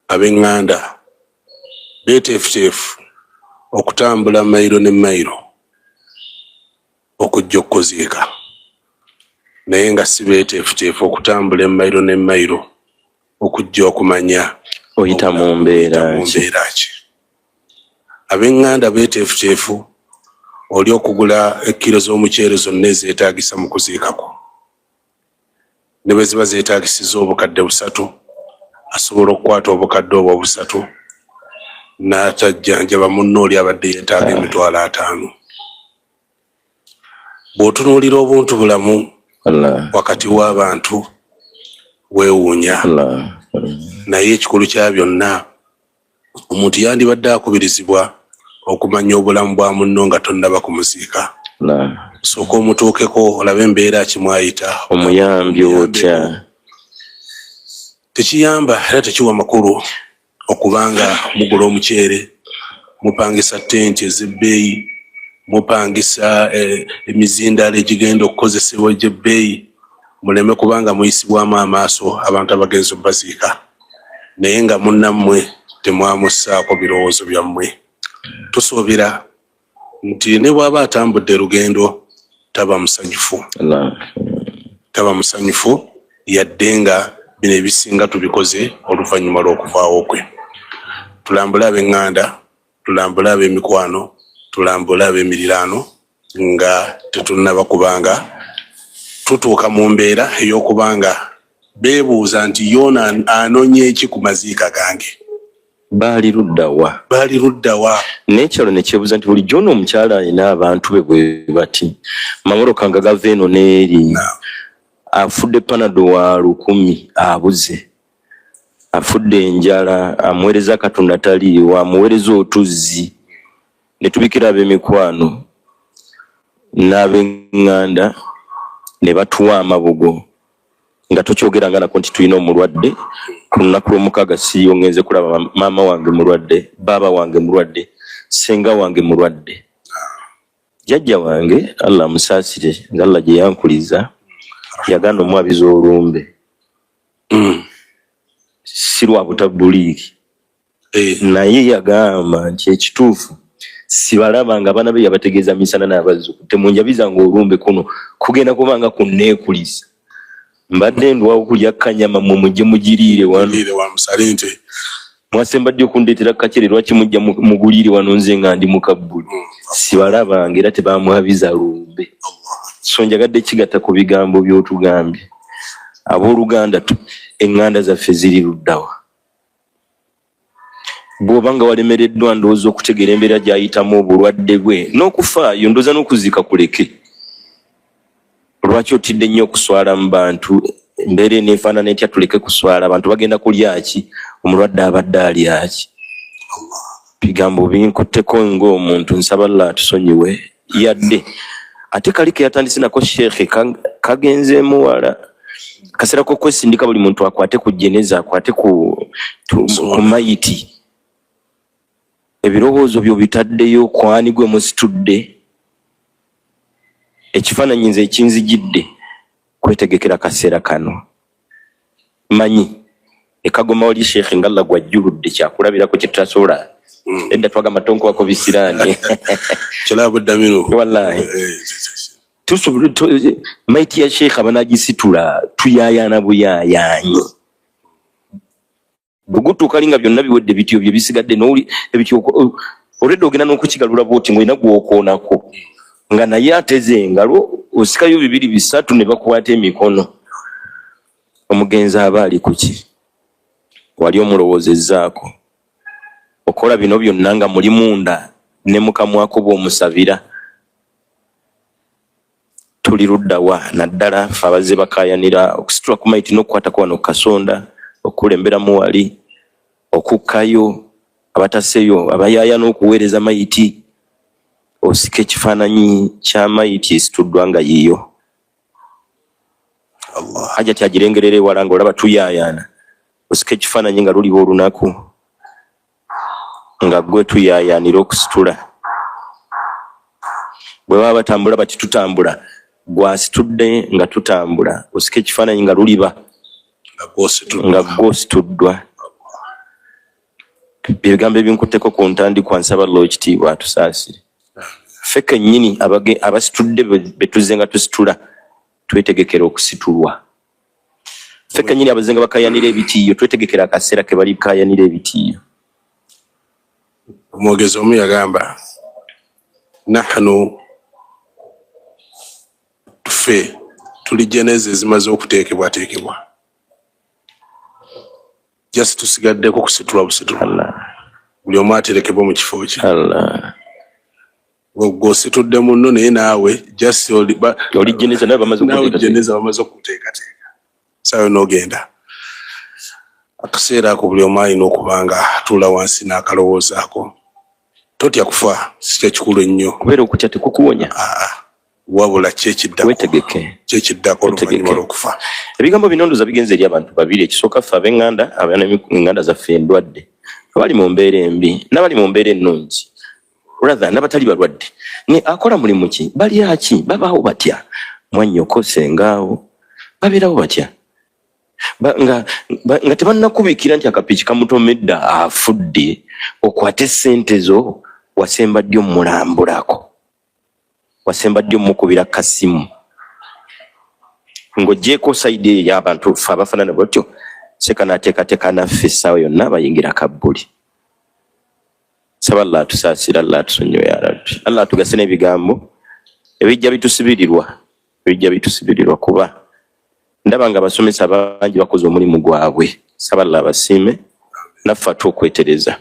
ab'eŋŋanda beeteefuteefu okutambula mayiro ne mayiro okujja okuziika, naye nga si beeteefuteefu okutambula emayiro ne mayiro okujja okumanya oyita mu mbeera ki. Ab'eŋŋanda beeteefuteefu oli okugula ekkiro z'omuceere zonna ezeetaagisa mu kuziikako, ne bwe ziba zeetaagisiza obukadde 3 asobola okukwata obukadde obwo 3 n'atajjanjaba munno oli abadde yeetaaga emitwalo 5. Bw'otunuulira obuntu bulamu wakati w'abantu weewuunya, naye ekikulu kya byonna omuntu yandibadde akubirizibwa okumanya obulamu bwa munno nga tonnaba kumuziika. Sooka omutuukeko olabe embeera kimwayita omuyambi otya. Tekiyamba era tekiwa makulu okubanga mugula omuceere, mupangisa tenti ez'ebbeeyi, mupangisa emizindaalo egigenda okukozesebwa egy'ebbeeyi, muleme kubanga muyisibwamu amaaso abantu abagenzi obbaziika, naye nga munnammwe temwamussaako birowoozo byammwe. Tusuubira nti ne bw'aba atambudde lugendo taba musanyufu yadde nga bino ebisinga tubikoze oluvannyuma lw'okuvaawo kwe. Tulambule ab'eŋŋanda, tulambule ab'emikwano, tulambule ab'emiriraano nga tetunnaba kubanga tutuuka mu mbeera ey'okubanga beebuuza nti yoona anoonya eki ku maziika gange. Baali ludda wa? N'ekyalo ne kyebuuza nti bulijjo ono omukyala alina abantu be bwe bati, mamoroka nga gava eno n'eri, afudde panado wa 1000 abuze, afudde enjala, amuweereza Katonda taliiwo, amuweereza otuzzi. Ne tubikira ab'emikwano n'ab'eŋŋanda ne batuwa amabugo nga tokyogeranga nako nti tulina omulwadde. Ku lunaku lw'omukaaga siiyo ngenze kulaba maama wange mulwadde, baaba wange mulwadde, senga wange mulwadde. Jjajja wange Allah amusaasire nga Allah gye yankuliza yaganda omwabiza olumbe. Si lwa butabuliiki, naye yagamba nti ekituufu sibalaba nga abaana be yabategeeza misana n'abazzukulu temunjabizanga olumbe kuno kugenda kubanga kunneekuliza. Mbadde ndwawo kulya kanyama mujje mugiriire wano. Mwasembadde okundeetera kacere lwaki mujja mugulire wano nze nga ndi mu kabbuli. Sibalabanga era tebamwabiza lumbe. So njagadde kigatta ku bigambo by'otugambye. Abooluganda eŋŋanda zaffe ziri luddawa. Bw'obanga walemereddwa ndowooza okutegeera embeera gy'ayitamu obulwadde bwe n'okufaayo ndowooza n'okuzika kuleke. Lwaki otidde nnyo okuswala mu bantu? Embeera eneefaanana etya tuleke kuswala? Abantu bagenda kulya ki? Omulwadde abadde alya ki? Bigambo binkutteko ng'omuntu, nsaba Allah atusonyiwe yadde. Ate kali ke yatandise nako sheekhe kagenzeemu wala. Kaseera k'okwesindika buli muntu akwate ku jeneza, akwate ku mayiti. Ebirowoozo byo bitaddeyo kwani gwe musitudde. Ekifaananyi nze ekinzijidde kwetegekera kaseera kano. Manyi ekagoma oli sheekhe nga Allah gwajjuludde kyakulabirako kye tutasobola. Edda twagamba tonkwako bisiraani. Kyalabuddamiro. Wallahi. Maiti ya sheekhe abanagisitula tuyaayana buyaayaanyi. Bwegutuuka linga byonna biwedde bityo bye bisigadde n'oli ebityo olwedde ogenda n'okukigalula bw'oti ng'olina gw'okoonako. Nga naye ateze engalo osikayo 2 3 ne bakwata emikono. Omugenzi aba ali kuki? Wali omulowoozezaako okola bino byonna nga muli munda ne mukamwako bw'omusabira. Tuli luddawa naddala ffe abazze bakaayanira okusitula ku maiti n'okukwatako wano Kasonda, okulemberamu wali, okukkayo abataseyo abayaaya n'okuweereza maiti. Osika ekifaananyi kya maiti esituddwa nga yiyo. Hajja tyagirengerera ewala ng'olaba tuyaayaana. Osika ekifaananyi nga luliba olunaku nga gwe tuyaayaanira okusitula. Bwe baba batambula bati tutambula, gwasitudde nga tutambula. Osika ekifaananyi nga luliba nga gwosituddwa. Ebigambo ebinkutteko ku ntandikwa nsaba Lwekitiibwa atusaasire. Ffe kennyini abasitudde be tuzze nga tusitula twetegekera okusitulwa. Ffe kennyini abazze nga bakayanira ebitiiyo twetegekera akaseera ke bali kayanira ebitiiyo. Omwogezi omu yagamba nahnu ffe tuli jeneza ezimaze okuteekebwateekebwa. Just tusigaddeko kusitula busitula. Buli omu aterekebwa mu kifo kye. Gw'ositudde munno naye naawe just oli jeneza nawe bamaze okuteekateeka. Saawe n'ogenda. Akaseera ako buli omu alina okuba nga atuula wansi n'akalowoozaako. Totya kufa si kyekikulu ennyo. Kubeera okutya tekukuwonya. Wabula kyekiddako. Weetegeke. Kyekiddako oluvannyuma lw'okufa. Ebigambo bino ndowooza bigenze eri abantu babiri. Ekisooka ffe ab'eŋŋanda enganda zaffe endwadde. Abali mu mbeera embi n'abali mu mbeera ennungi. Rather n'abatali balwadde. Ne akola mulimu ki? Balya ki? Babaawo batya? Mwannyoko sengaawo. Babeerawo batya? Nga tebannakubiikira nti akapiki kamutomedda afudde okwate ssente zo wasemba ddyo mulambulako. Wasemba ddyo mukubira kasimu. Ng'oggyeko sayidi eyo y'abantu ffe abafaanana bwatyo seka n'ateekateeka naffe essaawa yonna bayingira kabbuli. Saba Allah atusaasira, Allah atusonyiwe ya Rabbi. Allah atugase n'ebigambo ebijja bitusibirirwa kuba ndaba nga abasomesa bangi bakoze omulimu gwabwe. Saba Allah abasiime naffe ate okwetereza.